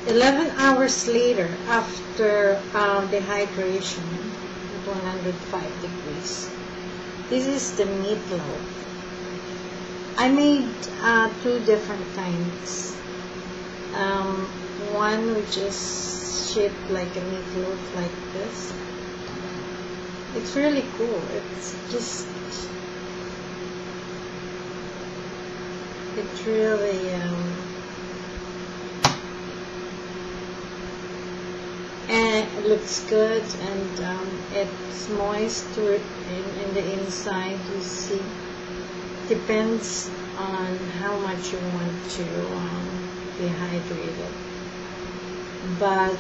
11 hours later, after dehydration at 105 degrees. This is the Meat Loaf. I made two different kinds. One which is shaped like a meatloaf, like this. It's really cool. It's just, it really and it looks good, and it's moist in the inside. You see, depends on how much you want to dehydrate it, but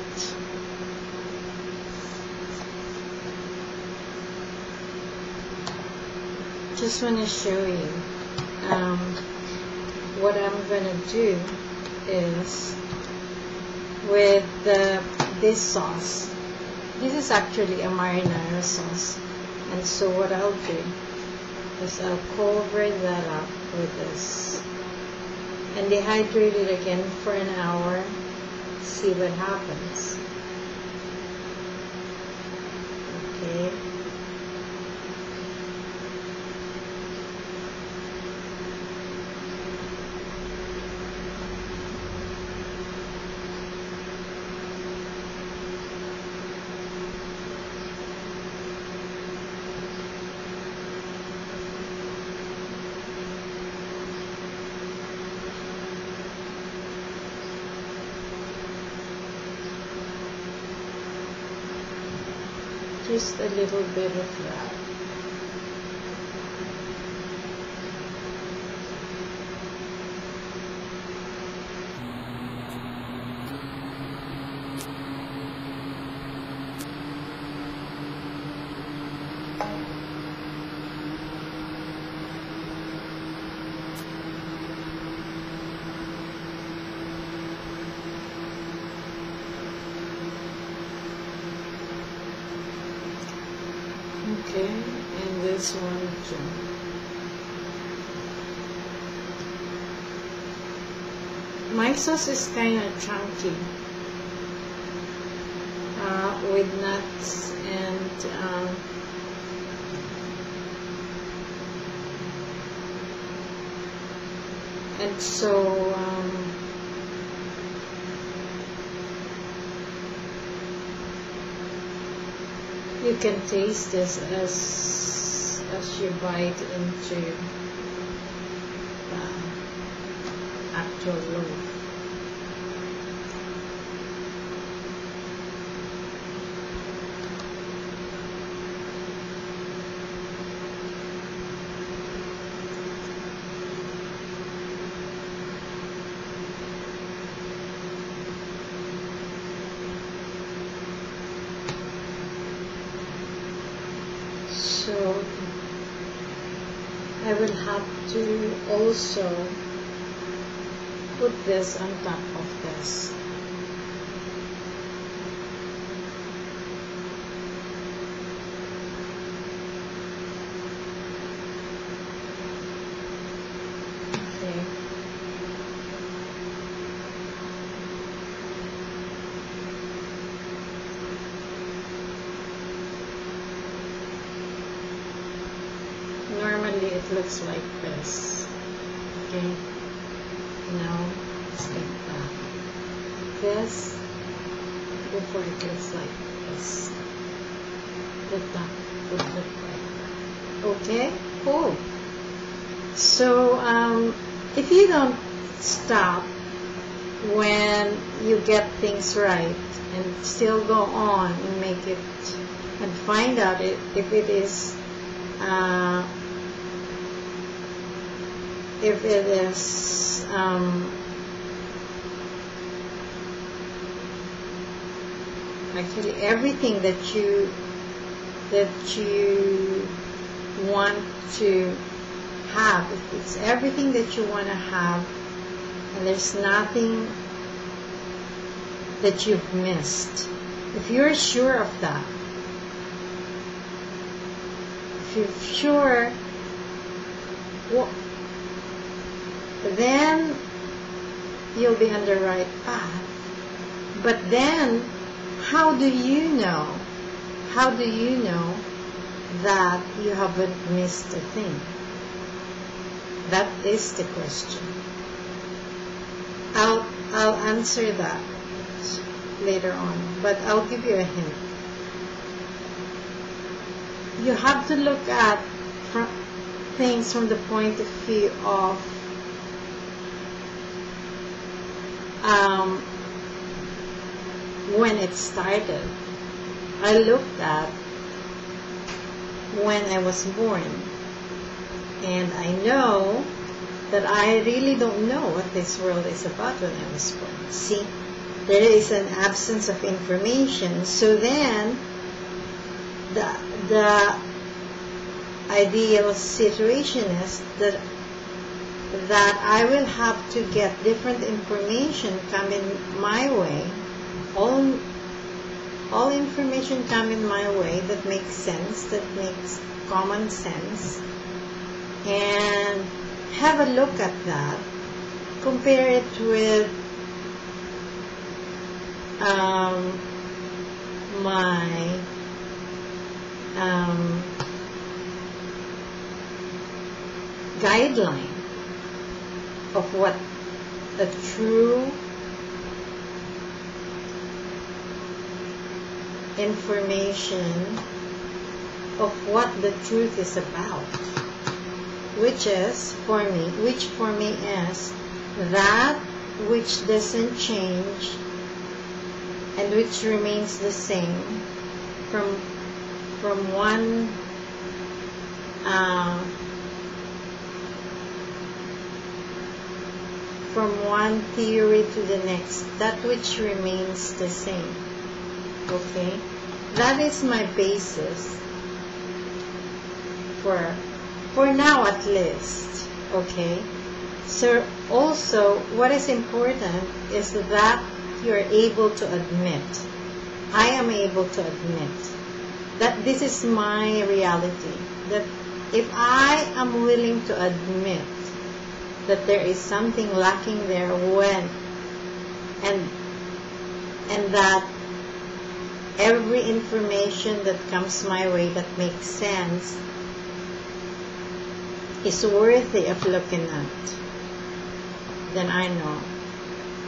just want to show you what I'm gonna do is with this sauce. This is actually a marinara sauce, and so what I'll do is I'll cover that up with this and dehydrate it again for an hour. See what happens. Okay. Just a little bit of that. Okay, and this one too. My sauce is kind of chunky with nuts and so you can taste this as you bite into actual loaf. So I will have to also put this on top of this. Okay. Normally it looks like this. Okay. Now it's like that. This before it looks like this. The top would look like that. Okay, cool. So if you don't stop when you get things right and still go on and make it and find out if it is actually everything that you want to have, if it's everything that you want to have and there's nothing that you've missed, if you're sure of that, if you're sure, then you'll be on the right path. But then, how do you know? How do you know that you haven't missed a thing? That is the question. I'll answer that later on, but I'll give you a hint. You have to look at things from the point of view of when it started. I looked at when I was born, and I know that I really don't know what this world is about when I was born. See, there is an absence of information. So then, the ideal situation is that I will have to get different information coming my way. All information coming my way that makes sense, that makes common sense, and have a look at that, compare it with my guideline of what a true information of what the truth is about, which for me is that which doesn't change and which remains the same from one theory to the next, that which remains the same. Okay, that is my basis for now at least. Okay, so also what is important is that you're able to admit, I am able to admit that this is my reality, that if I am willing to admit that there is something lacking there and that every information that comes my way that makes sense is worthy of looking at, then I know.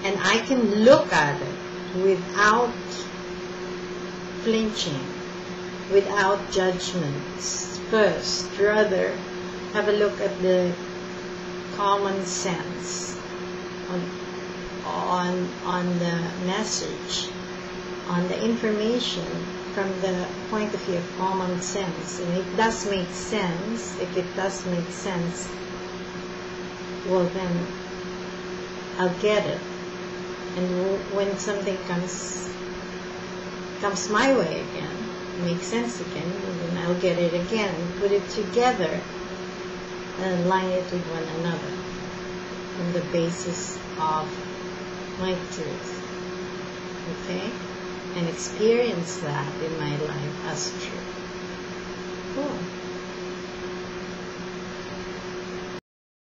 And I can look at it without flinching, without judgments. First, rather, have a look at the common sense on the message, on the information from the point of view of common sense. And it does make sense. If it does make sense, well then I'll get it. And when something comes my way again, makes sense again, then I'll get it again, put it together, and align it with one another on the basis of my truth. Okay? And experience that in my life as true. Cool.